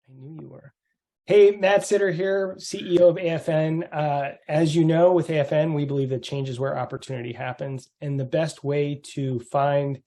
I knew you were. Hey, Matt Sitter here, CEO of AFN. As you know, with AFN, we believe that change is where opportunity happens. And the best way to find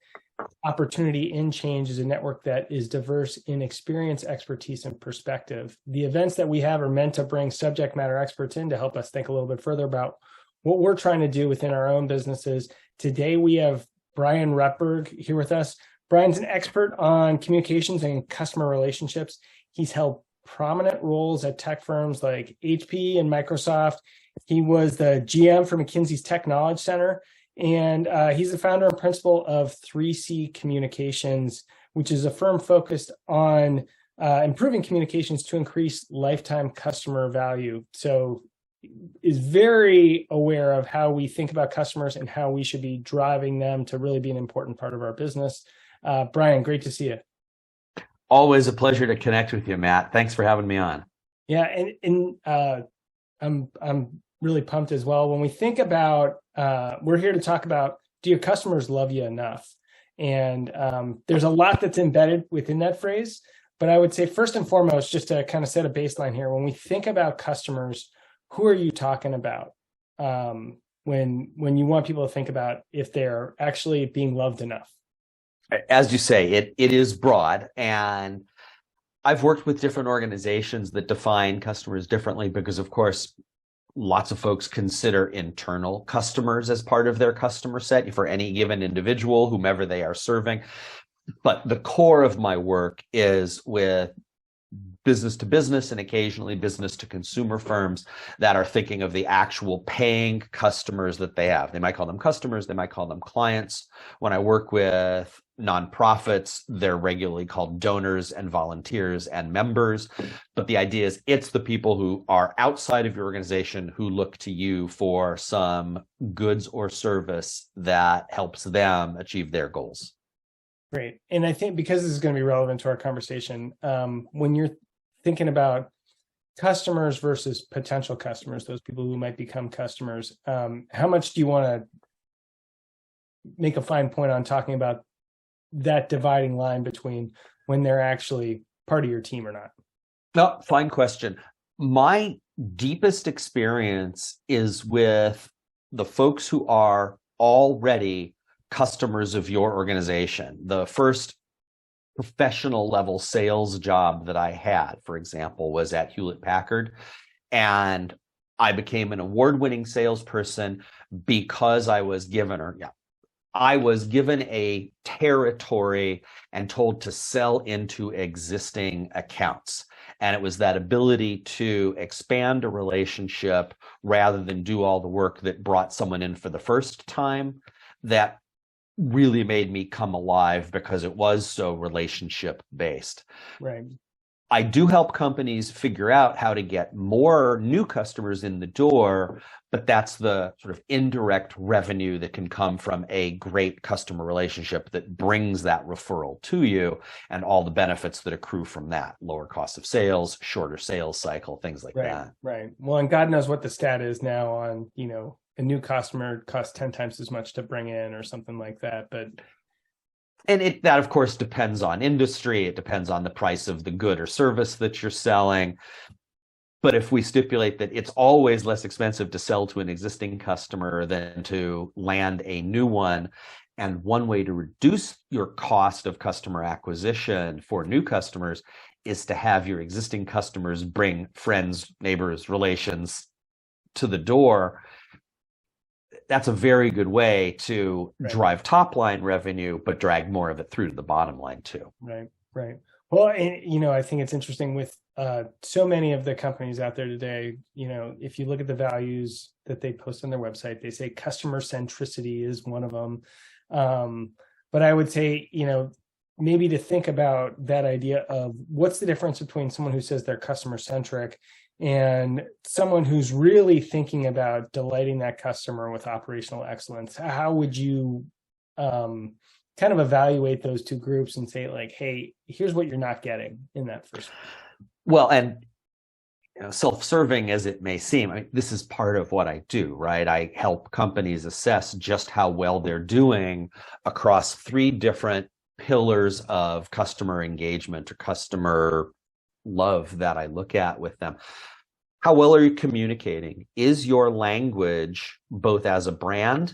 opportunity in change is a network that is diverse in experience, expertise, and perspective. The events that we have are meant to bring subject matter experts in to help us think a little bit further about what we're trying to do within our own businesses. Today, we have Bryan Rutberg here with us. Bryan's an expert on communications and customer relationships. He's held prominent roles at tech firms like HP and Microsoft. He was the GM for McKinsey's Tech Knowledge Center, and he's the founder and principal of 3C Communications, which is a firm focused on improving communications to increase lifetime customer value. So is very aware of how we think about customers and how we should be driving them to really be an important part of our business. Bryan, great to see you. Always a pleasure to connect with you, Matt. Thanks for having me on. Yeah, and I'm really pumped as well. When we think about, we're here to talk about, do your customers love you enough? And there's a lot that's embedded within that phrase. But I would say first and foremost, just to kind of set a baseline here, when we think about customers, who are you talking about when you want people to think about if they're actually being loved enough? As you say, it is broad, and I've worked with different organizations that define customers differently because, of course, lots of folks consider internal customers as part of their customer set for any given individual, whomever they are serving. But the core of my work is with business to business and occasionally business to consumer firms that are thinking of the actual paying customers that they have. They might call them customers, they might call them clients. When I work with nonprofits, they're regularly called donors and volunteers and members. But the idea is it's the people who are outside of your organization who look to you for some goods or service that helps them achieve their goals. Great. And I think because this is going to be relevant to our conversation, when you're thinking about customers versus potential customers, those people who might become customers, how much do you want to make a fine point on talking about that dividing line between when they're actually part of your team or not? No, fine question. My deepest experience is with the folks who are already customers of your organization. The first professional level sales job that I had, for example, was at Hewlett Packard. And I became an award-winning salesperson because I was given a territory and told to sell into existing accounts. And it was that ability to expand a relationship rather than do all the work that brought someone in for the first time that really made me come alive because it was so relationship based. Right. I do help companies figure out how to get more new customers in the door, but that's the sort of indirect revenue that can come from a great customer relationship that brings that referral to you and all the benefits that accrue from that. Lower cost of sales, shorter sales cycle, things like that. Right. Well, and God knows what the stat is now on, a new customer costs 10 times as much to bring in or something like that. And that, of course, depends on industry. It depends on the price of the good or service that you're selling. But if we stipulate that it's always less expensive to sell to an existing customer than to land a new one, and one way to reduce your cost of customer acquisition for new customers is to have your existing customers bring friends, neighbors, relations to the door, that's a very good way to drive top line revenue, but drag more of it through to the bottom line too. Right. Well, and, I think it's interesting with so many of the companies out there today, if you look at the values that they post on their website, they say customer centricity is one of them. But I would say, maybe to think about that idea of what's the difference between someone who says they're customer centric and someone who's really thinking about delighting that customer with operational excellence. How would you kind of evaluate those two groups and say, like, hey, here's what you're not getting in that first? Well, and self-serving as it may seem, this is part of what I do, right? I help companies assess just how well they're doing across three different pillars of customer engagement or customer love that I look at with them. How well are you communicating? Is your language, both as a brand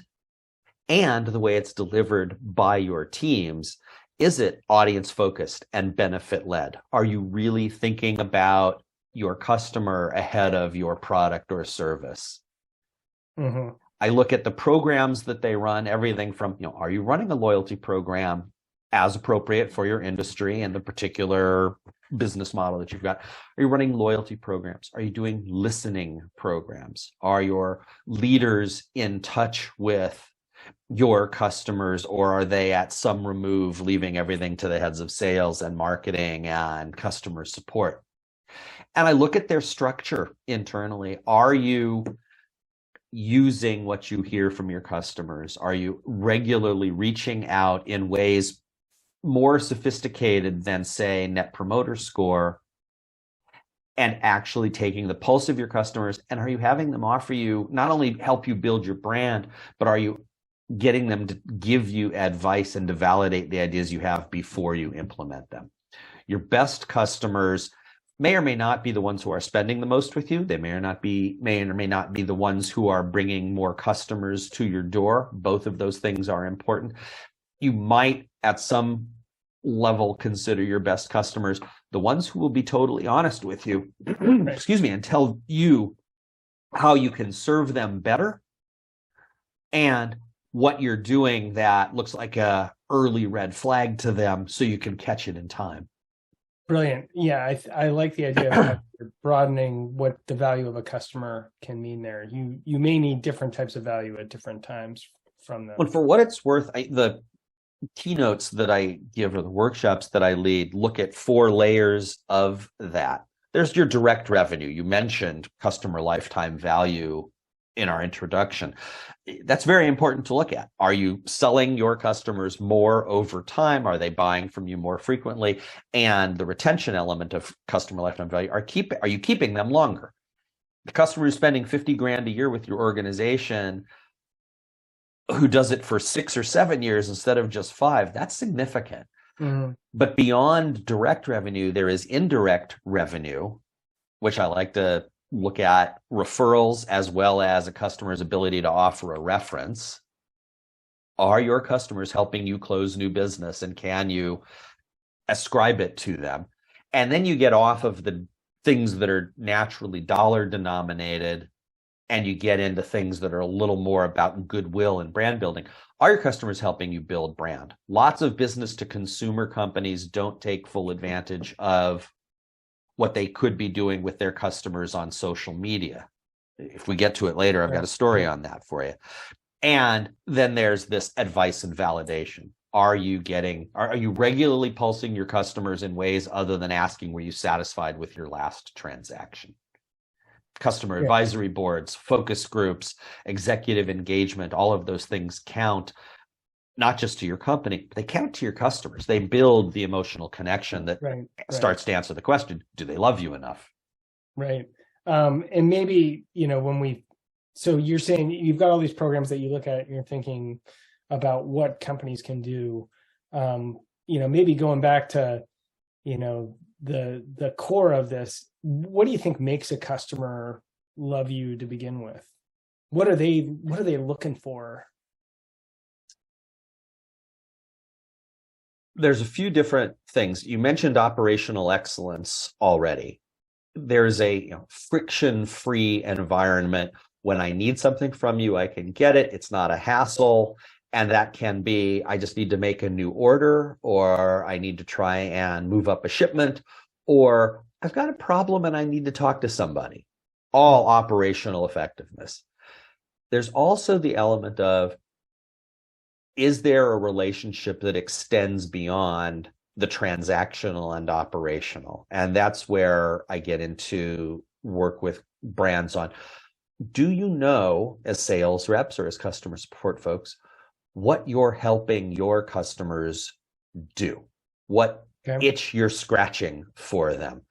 and the way it's delivered by your teams, is it audience focused and benefit led? Are you really thinking about your customer ahead of your product or service? Mm-hmm. I look at the programs that they run, everything from, are you running a loyalty program as appropriate for your industry and the particular business model that you've got? Are you running loyalty programs? Are you doing listening programs? Are your leaders in touch with your customers, or are they at some remove, leaving everything to the heads of sales and marketing and customer support? And I look at their structure internally. Are you using what you hear from your customers? Are you regularly reaching out in ways more sophisticated than, say, Net Promoter Score, and actually taking the pulse of your customers? And are you having them offer you, not only help you build your brand, but are you getting them to give you advice and to validate the ideas you have before you implement them? Your best customers may or may not be the ones who are spending the most with you. They may or may not be the ones who are bringing more customers to your door. Both of those things are important. You might, at some level, consider your best customers the ones who will be totally honest with you, excuse me, and tell you how you can serve them better and what you're doing that looks like a early red flag to them so you can catch it in time. Brilliant. Yeah, I like the idea of how you're broadening what the value of a customer can mean there. You may need different types of value at different times from them. And for what it's worth, the keynotes that I give or the workshops that I lead look at 4 layers of that. There's your direct revenue. You mentioned customer lifetime value in our introduction. That's very important to look at. Are you selling your customers more over time? Are they buying from you more frequently? And the retention element of customer lifetime value, are you keeping them longer? The customer who's spending 50 grand a year with your organization, who does it for 6 or 7 years instead of just 5, that's significant. Mm-hmm. But beyond direct revenue, there is indirect revenue, which I like to look at referrals as well as a customer's ability to offer a reference. Are your customers helping you close new business, and can you ascribe it to them? And then you get off of the things that are naturally dollar denominated, and you get into things that are a little more about goodwill and brand building. Are your customers helping you build brand? Lots of business to consumer companies don't take full advantage of what they could be doing with their customers on social media. If we get to it later, I've got a story on that for you. And then there's this advice and validation. Are you regularly pulsing your customers in ways other than asking, were you satisfied with your last transaction? Customer advisory boards, focus groups, executive engagement, all of those things count, not just to your company, but they count to your customers. They build the emotional connection that starts to answer the question, do they love you enough? Right. And maybe, so you're saying you've got all these programs that you look at and you're thinking about what companies can do. Maybe going back to, the core of this, what do you think makes a customer love you to begin with? What are they looking for? There's a few different things. You mentioned operational excellence already. There's a friction-free environment. When I need something from you, I can get it. It's not a hassle. And that can be, I just need to make a new order, or I need to try and move up a shipment, or I've got a problem and I need to talk to somebody. All operational effectiveness. There's also the element of, is there a relationship that extends beyond the transactional and operational? And that's where I get into work with brands on, do you know, as sales reps or as customer support folks, what you're helping your customers do? What itch you're scratching for them?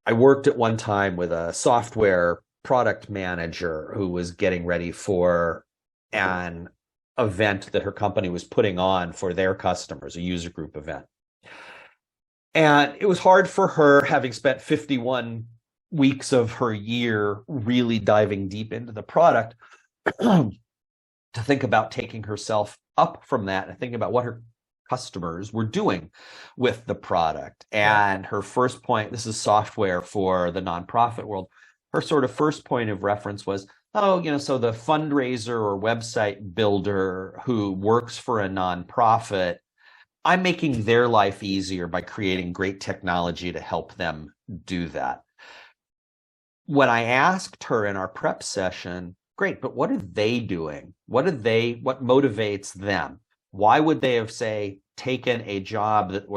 I worked at one time with a software product manager who was getting ready for an event that her company was putting on for their customers, a user group event. And it was hard for her, having spent 51 weeks of her year really diving deep into the product, to think about taking herself up from that and think about what her customers were doing with the product. And her first point, this is software for the nonprofit world, her sort of first point of reference was, oh, so the fundraiser or website builder who works for a nonprofit, I'm making their life easier by creating great technology to help them do that. When I asked her in our prep session, great, but what are they doing? What motivates them? Why would they have, say, taken a job that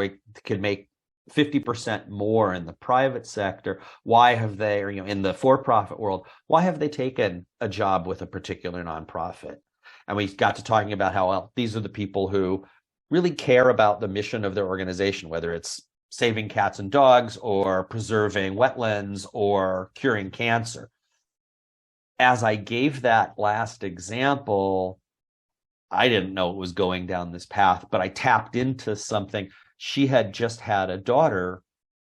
could make 50% more in the private sector? Why have they, or in the for-profit world, why have they taken a job with a particular nonprofit? And we got to talking about how, well, these are the people who really care about the mission of their organization, whether it's saving cats and dogs or preserving wetlands or curing cancer. As I gave that last example, I didn't know it was going down this path, but I tapped into something. She had just had a daughter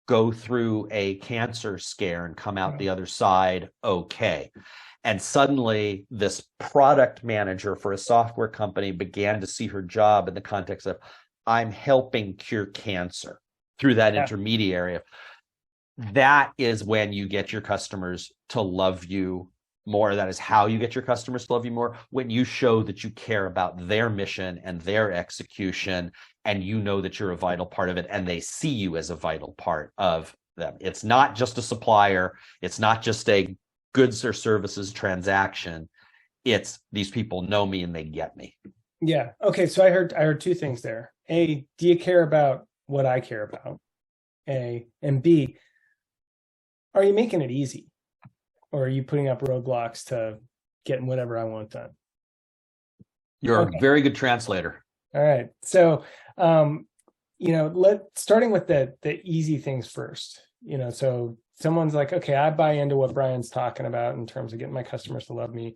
go through a cancer scare and come out the other side okay. And suddenly this product manager for a software company began to see her job in the context of, I'm helping cure cancer through that intermediary. That is when you get your customers to love you more. That is how you get your customers to love you more, when you show that you care about their mission and their execution, and you know that you're a vital part of it, and they see you as a vital part of them. It's not just a supplier. It's not just a goods or services transaction. It's these people know me and they get me. Yeah. Okay. So I heard two things there. A, do you care about what I care about? A, and B, are you making it easy? Or are you putting up roadblocks to getting whatever I want done? You're a very good translator. All right. So, starting with the easy things first, so someone's like, okay, I buy into what Bryan's talking about in terms of getting my customers to love me.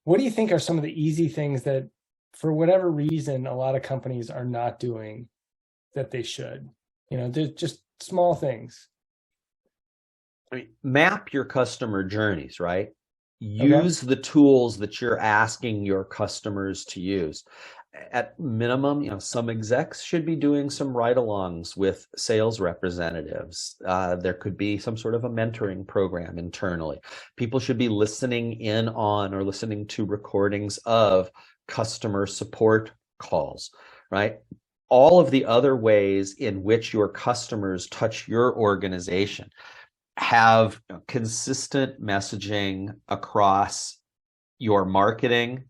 What do you think are some of the easy things that, for whatever reason, a lot of companies are not doing that they should? They're just small things. I mean, map your customer journeys, right? Use the tools that you're asking your customers to use. At minimum, some execs should be doing some ride-alongs with sales representatives. There could be some sort of a mentoring program internally. People should be listening in on or listening to recordings of customer support calls, right? All of the other ways in which your customers touch your organization. Have consistent messaging across your marketing,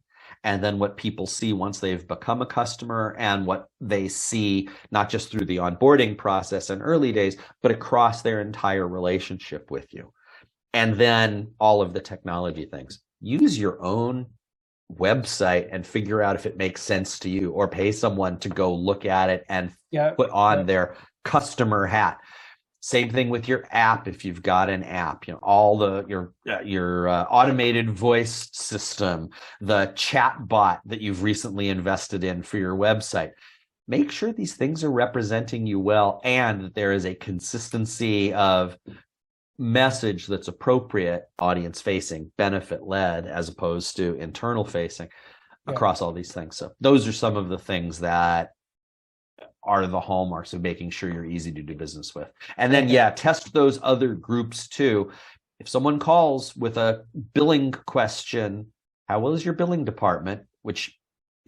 and then what people see once they've become a customer, and what they see not just through the onboarding process and early days, but across their entire relationship with you. And then all of the technology things. Use your own website and figure out if it makes sense to you, or pay someone to go look at it and put on their customer hat. Same thing with your app. If you've got an app, all your automated voice system, the chat bot that you've recently invested in for your website. Make sure these things are representing you well, and that there is a consistency of message that's appropriate, audience facing, benefit led, as opposed to internal facing across all these things. So those are some of the things that are the hallmarks of making sure you're easy to do business with. And then, test those other groups too. If someone calls with a billing question, how well is your billing department, which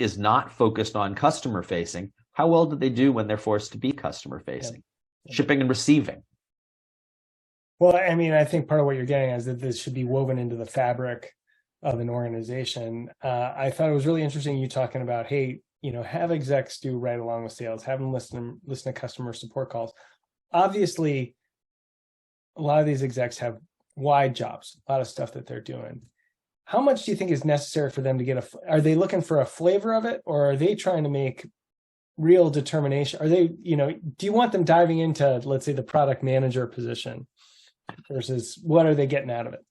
is not focused on customer facing, how well did they do when they're forced to be customer facing? Shipping and receiving. Well, I mean, I think part of what you're getting is that this should be woven into the fabric of an organization. I thought it was really interesting you talking about, hey, have execs do right along with sales, have them listen to customer support calls. Obviously, a lot of these execs have wide jobs, a lot of stuff that they're doing. How much do you think is necessary for them to get are they looking for a flavor of it, or are they trying to make real determination? Are they, do you want them diving into, let's say, the product manager position versus what are they getting out of it?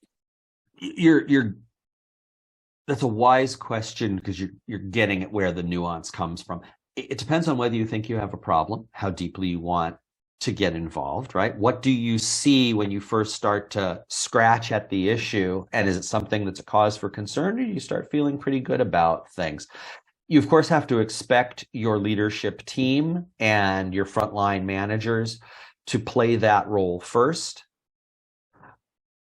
That's a wise question, because you're getting at where the nuance comes from. It depends on whether you think you have a problem, how deeply you want to get involved, right? What do you see when you first start to scratch at the issue? And is it something that's a cause for concern, or do you start feeling pretty good about things? You, of course, have to expect your leadership team and your frontline managers to play that role first.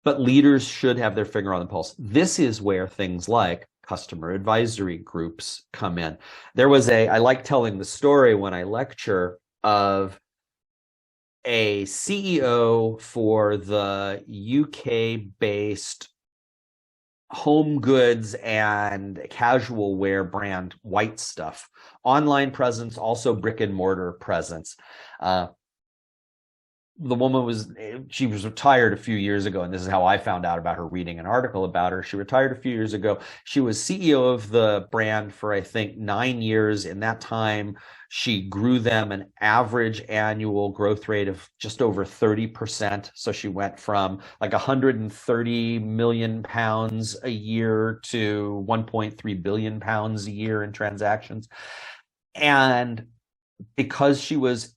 But leaders should have their finger on the pulse. This is where things like customer advisory groups come in. I like telling the story when I lecture of a CEO for the UK-based home goods and casual wear brand White Stuff. Online presence, also brick and mortar presence. The woman she was retired a few years ago, and this is how I found out about her, reading an article about her. She retired a few years ago. She was CEO of the brand for, I think, 9 years. In that time, she grew them an average annual growth rate of just over 30%. So she went from like 130 million pounds a year to 1.3 billion pounds a year in transactions. And because she was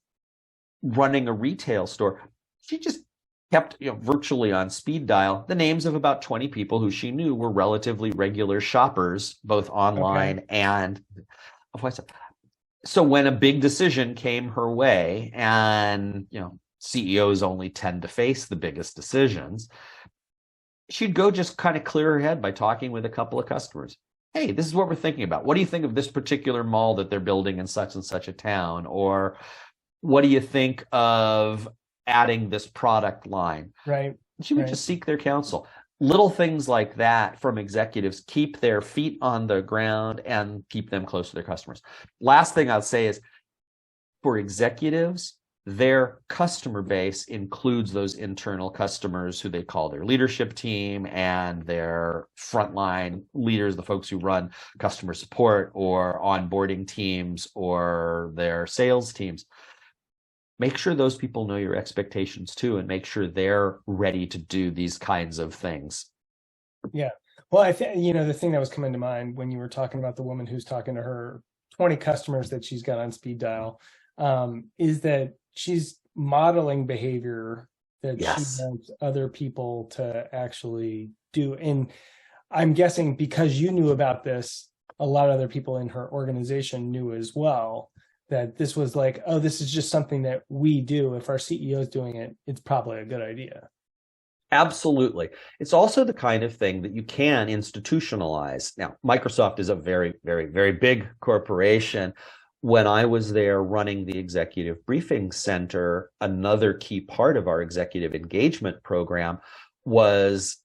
running a retail store, she just kept virtually on speed dial the names of about 20 people who she knew were relatively regular shoppers, both online and so when a big decision came her way, and CEOs only tend to face the biggest decisions, she'd go just kind of clear her head by talking with a couple of customers. Hey, this is what we're thinking about. What do you think of this particular mall that they're building in such and such a town? Or what do you think of adding this product line? Right. She would just seek their counsel. Little things like that from executives keep their feet on the ground and keep them close to their customers. Last thing I'll say is, for executives, their customer base includes those internal customers who they call their leadership team and their frontline leaders, the folks who run customer support or onboarding teams or their sales teams. Make sure those people know your expectations too, and make sure they're ready to do these kinds of things. Yeah. Well, I think, the thing that was coming to mind when you were talking about the woman who's talking to her 20 customers that she's got on speed dial, is that she's modeling behavior that she wants other people to actually do. And I'm guessing because you knew about this, a lot of other people in her organization knew as well, that this was like, oh, this is just something that we do. If our CEO is doing it, it's probably a good idea. Absolutely. It's also the kind of thing that you can institutionalize. Now, Microsoft is a very, very, very big corporation. When I was there running the Executive Briefing Center, another key part of our executive engagement program was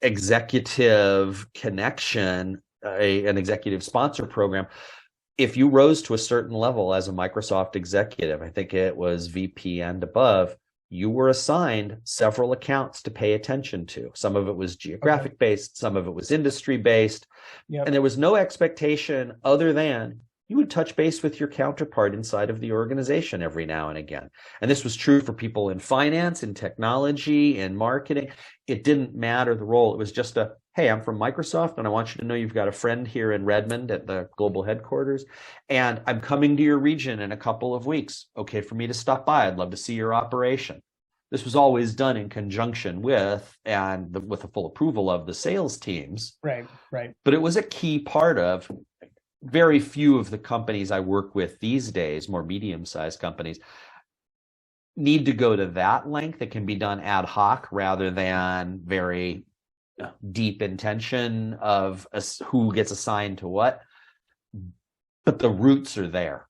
executive connection, an executive sponsor program. If you rose to a certain level as a Microsoft executive, I think it was VP and above, you were assigned several accounts to pay attention to. Some of it was geographic based, some of it was industry based. And there was no expectation other than you would touch base with your counterpart inside of the organization every now and again. And this was true for people in finance, in technology, in marketing. It didn't matter the role. It was just hey, I'm from Microsoft, and I want you to know you've got a friend here in Redmond at the global headquarters, and I'm coming to your region in a couple of weeks. Okay for me to stop by? I'd love to see your operation. This was always done in conjunction with with the full approval of the sales teams. Right. But it was a key part of very few of the companies I work with these days, more medium-sized companies, need to go to that length. It can be done ad hoc rather than very deep intention of who gets assigned to what, but the roots are there.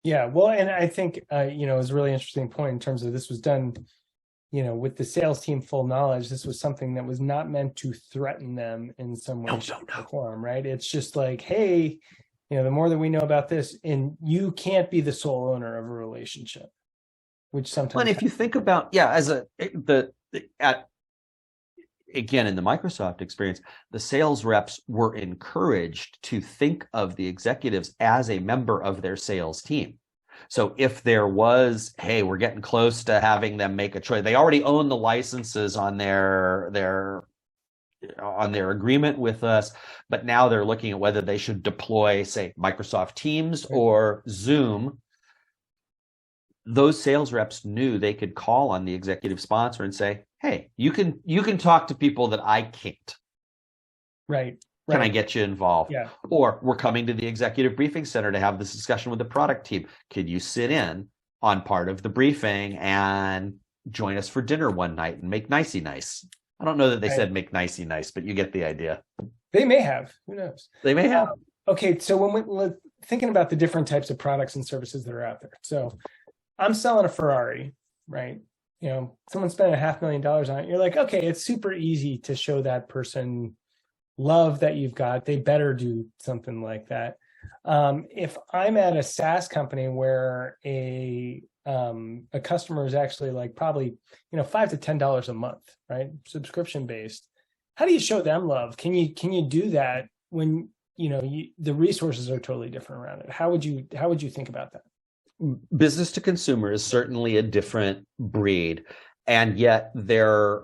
Yeah, well, and I think it was a really interesting point in terms of this was done with the sales team full knowledge. This was something that was not meant to threaten them in some way, shape, or form, right? It's just like, hey, the more that we know about this, and you can't be the sole owner of a relationship, which sometimes. And if you think about, again, in the Microsoft experience, the sales reps were encouraged to think of the executives as a member of their sales team. So if there was, hey, we're getting close to having them make a choice, they already own the licenses on their agreement with us, but now they're looking at whether they should deploy, say, Microsoft Teams or Zoom. those sales reps knew they could call on the executive sponsor and say, hey, you can talk to people that I can't. Right. Can I get you involved? Yeah. Or we're coming to the executive briefing center to have this discussion with the product team. Could you sit in on part of the briefing and join us for dinner one night and make nicey nice? I don't know that they said make nicey nice, but you get the idea. They may have. Who knows? They may have. Okay, so when we're thinking about the different types of products and services that are out there. So I'm selling a Ferrari, right? You know, someone spending $500,000 on it. You're like, okay, it's super easy to show that person love that you've got. They better do something like that. If I'm at a SaaS company where a customer is actually like probably, you know, $5 to $10 a month, right? Subscription based. How do you show them love? Can you do that when, you know, the resources are totally different around it? How would you think about that? Business to consumer is certainly a different breed, and yet there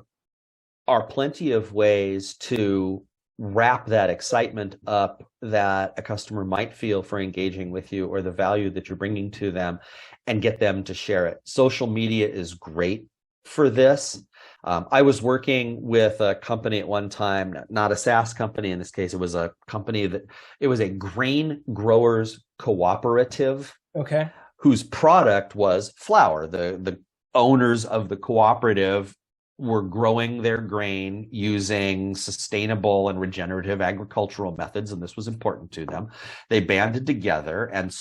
are plenty of ways to wrap that excitement up that a customer might feel for engaging with you, or the value that you're bringing to them, and get them to share it. Social media is great for this. I was working with a company at one time, not a SaaS company in this case. It was a company it was a grain growers cooperative. Okay. Whose product was flour. The owners of the cooperative were growing their grain using sustainable and regenerative agricultural methods, and this was important to them. They banded together and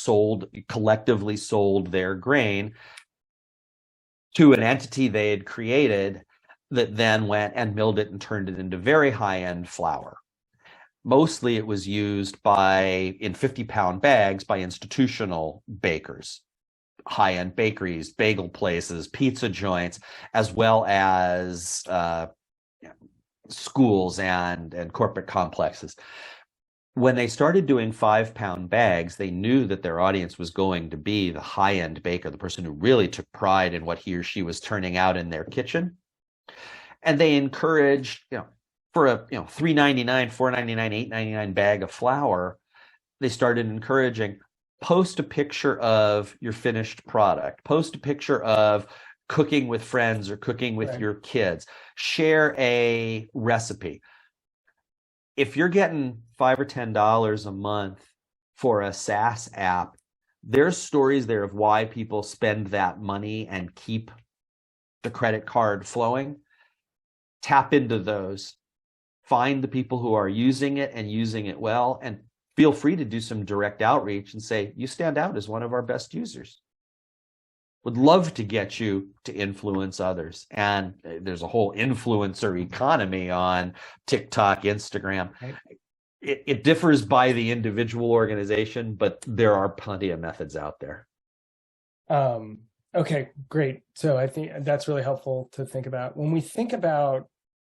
collectively sold their grain to an entity they had created that then went and milled it and turned it into very high-end flour. Mostly it was used in 50-pound bags by institutional bakers, high-end bakeries, bagel places, pizza joints, as well as schools and corporate complexes. When they started doing 5-pound bags, they knew that their audience was going to be the high-end baker, the person who really took pride in what he or she was turning out in their kitchen. And they encouraged, for a $3.99, $4.99, $8.99 bag of flour, they started encouraging, post a picture of your finished product, post a picture of cooking with friends or cooking with your kids, share a recipe. If you're getting $5 or $10 a month for a SaaS app, there's stories there of why people spend that money and keep the credit card flowing. Tap into those, find the people who are using it and using it well, and feel free to do some direct outreach and say, you stand out as one of our best users. Would love to get you to influence others. And there's a whole influencer economy on TikTok, Instagram. Right. It differs by the individual organization, but there are plenty of methods out there. Okay, great. So I think that's really helpful to think about. When we think about,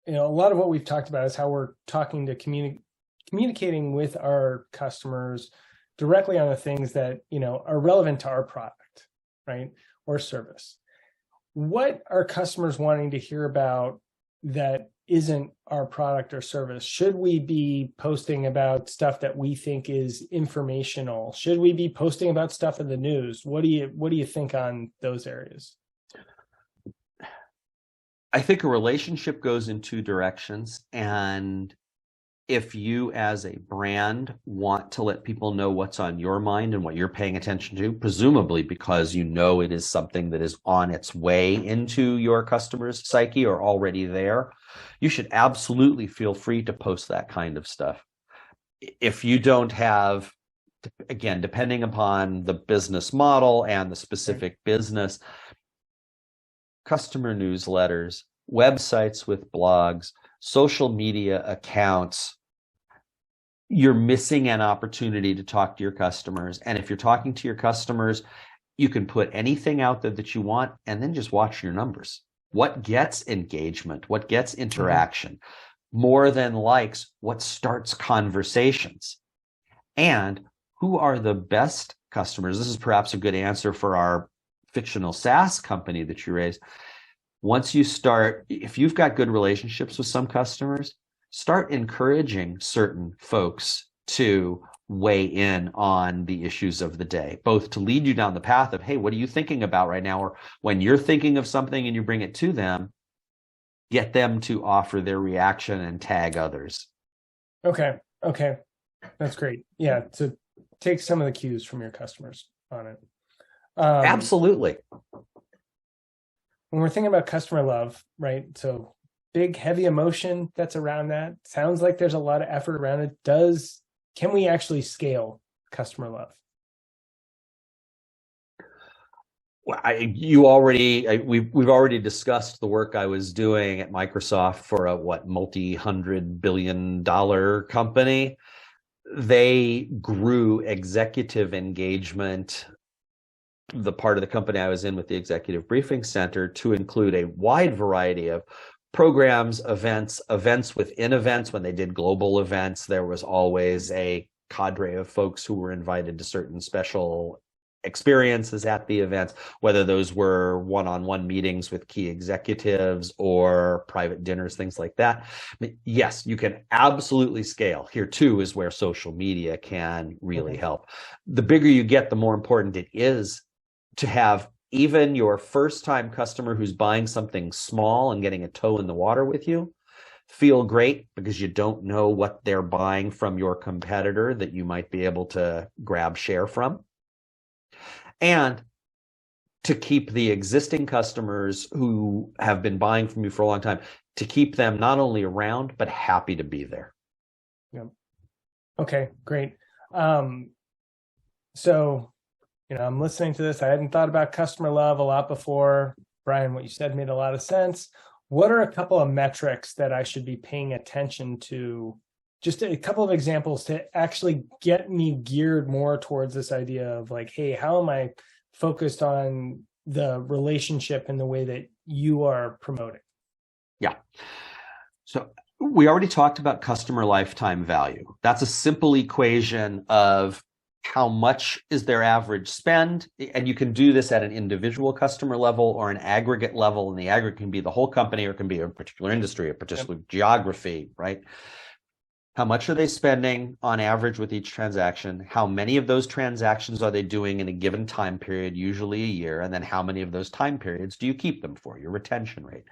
a lot of what we've talked about is how we're talking to communicating with our customers directly on the things that, are relevant to our product, right? Or service. What are customers wanting to hear about that isn't our product or service? Should we be posting about stuff that we think is informational? Should we be posting about stuff in the news? What do you think on those areas? I think a relationship goes in two directions, and if you as a brand want to let people know what's on your mind and what you're paying attention to, presumably because it is something that is on its way into your customer's psyche or already there, you should absolutely feel free to post that kind of stuff. If you don't have, again, depending upon the business model and the specific business, customer newsletters, websites with blogs, social media accounts, you're missing an opportunity to talk to your customers. And if you're talking to your customers, you can put anything out there that you want and then just watch your numbers. What gets engagement? What gets interaction? More than likes, what starts conversations? And who are the best customers? This is perhaps a good answer for our fictional SaaS company that you raised. Once you start, if you've got good relationships with some customers, start encouraging certain folks to weigh in on the issues of the day, both to lead you down the path of, hey, what are you thinking about right now? Or when you're thinking of something and you bring it to them, get them to offer their reaction and tag others. Okay. That's great. Yeah. So take some of the cues from your customers on it. Absolutely. When we're thinking about customer love, right? So big, heavy emotion that's around that. Sounds like there's a lot of effort around it. Can we actually scale customer love? Well, we've already discussed the work I was doing at Microsoft for a multi-$100 billion company. They grew executive engagement, the part of the company I was in with the Executive Briefing Center, to include a wide variety of programs, events within events. When they did global events, there was always a cadre of folks who were invited to certain special experiences at the events, whether those were one-on-one meetings with key executives or private dinners, things like that. I mean, yes, you can absolutely scale. Here too is where social media can really help. The bigger you get, the more important it is to have even your first-time customer who's buying something small and getting a toe in the water with you feel great, because you don't know what they're buying from your competitor that you might be able to grab share from. And to keep the existing customers who have been buying from you for a long time, to keep them not only around, but happy to be there. Yeah. Okay, great. So, I'm listening to this. I hadn't thought about customer love a lot before. Bryan, what you said made a lot of sense. What are a couple of metrics that I should be paying attention to? Just a couple of examples to actually get me geared more towards this idea of like, hey, how am I focused on the relationship in the way that you are promoting? Yeah. So we already talked about customer lifetime value. That's a simple equation of how much is their average spend. And you can do this at an individual customer level or an aggregate level. And the aggregate can be the whole company, or it can be a particular industry, a particular geography, right? How much are they spending on average with each transaction? How many of those transactions are they doing in a given time period, usually a year? And then how many of those time periods do you keep them for, your retention rate?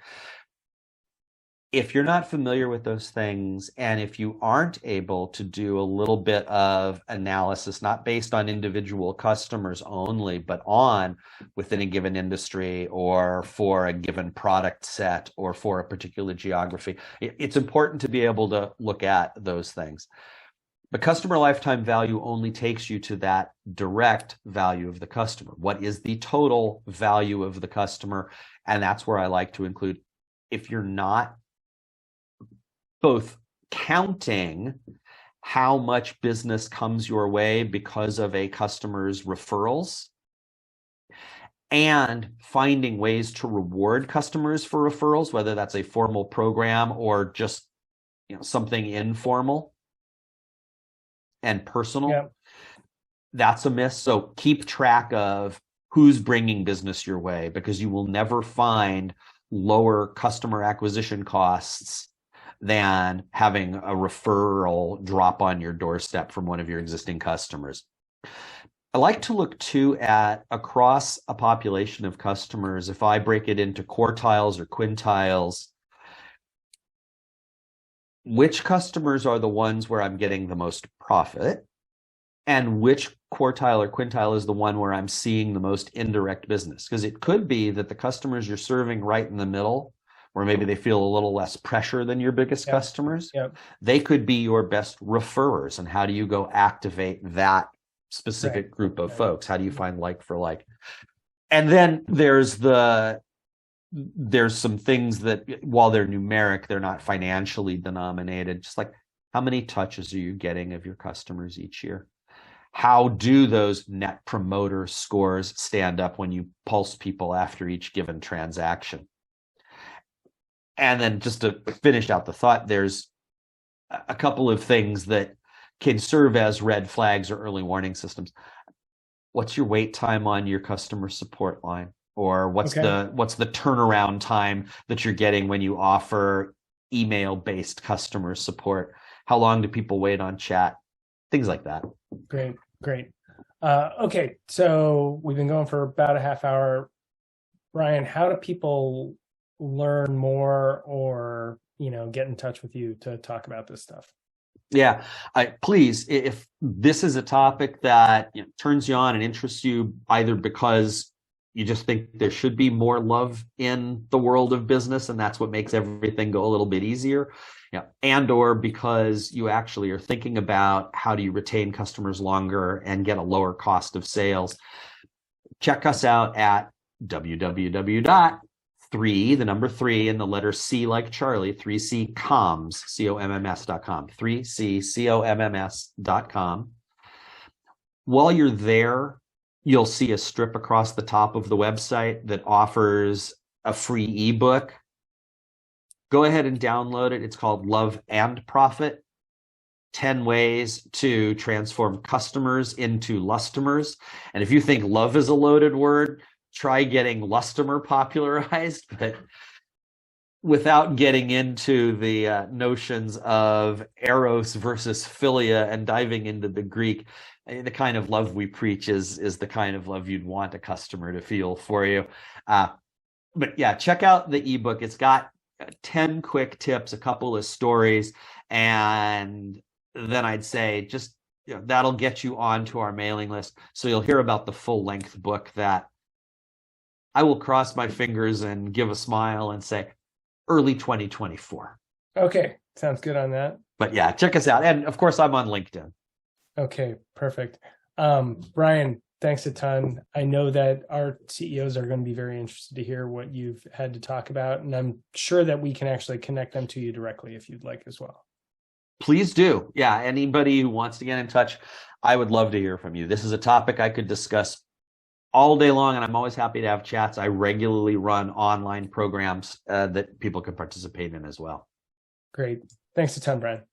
If you're not familiar with those things, and if you aren't able to do a little bit of analysis, not based on individual customers only, but on within a given industry or for a given product set or for a particular geography, it's important to be able to look at those things. But customer lifetime value only takes you to that direct value of the customer. What is the total value of the customer? And that's where I like to include, if you're not both counting how much business comes your way because of a customer's referrals and finding ways to reward customers for referrals, whether that's a formal program or just something informal and personal, that's a miss. So keep track of who's bringing business your way, because you will never find lower customer acquisition costs than having a referral drop on your doorstep from one of your existing customers. I like to look too at, across a population of customers, if I break it into quartiles or quintiles, which customers are the ones where I'm getting the most profit, and which quartile or quintile is the one where I'm seeing the most indirect business. Because it could be that the customers you're serving right in the middle, where maybe they feel a little less pressure than your biggest customers, they could be your best referrers. And how do you go activate that specific group of folks? How do you find like for like? And then there's some things that, while they're numeric, they're not financially denominated. Just like, how many touches are you getting of your customers each year? How do those net promoter scores stand up when you pulse people after each given transaction? And then just to finish out the thought, there's a couple of things that can serve as red flags or early warning systems. What's your wait time on your customer support line? Or what's the turnaround time that you're getting when you offer email-based customer support? How long do people wait on chat? things like that. Great, great. Okay, so we've been going for about a half hour. Bryan, how do people learn more or, get in touch with you to talk about this stuff? Yeah, please, if this is a topic that turns you on and interests you, either because you just think there should be more love in the world of business and that's what makes everything go a little bit easier, and or because you actually are thinking about how do you retain customers longer and get a lower cost of sales, check us out at www.3, the number 3 and the letter C like Charlie, 3ccoms, COMMS.com, 3ccomms.com. While you're there, you'll see a strip across the top of the website that offers a free ebook. Go ahead and download it. It's called Love and Profit, 10 ways to transform customers into lustomers. And if you think love is a loaded word, try getting lustomer popularized, but without getting into the notions of eros versus philia and diving into the Greek. The kind of love we preach is the kind of love you'd want a customer to feel for you. But yeah, check out the ebook. It's got 10 quick tips, a couple of stories, and then I'd say just that'll get you onto our mailing list. So you'll hear about the full-length book that I will cross my fingers and give a smile and say early 2024. Okay, sounds good on that. But yeah, check us out. And of course, I'm on LinkedIn. Okay, perfect. Bryan, thanks a ton. I know that our CEOs are going to be very interested to hear what you've had to talk about, and I'm sure that we can actually connect them to you directly if you'd like as well. Please do. Yeah, anybody who wants to get in touch, I would love to hear from you. This is a topic I could discuss all day long, and I'm always happy to have chats. I regularly run online programs that people can participate in as well. Great. Thanks a ton, Bryan.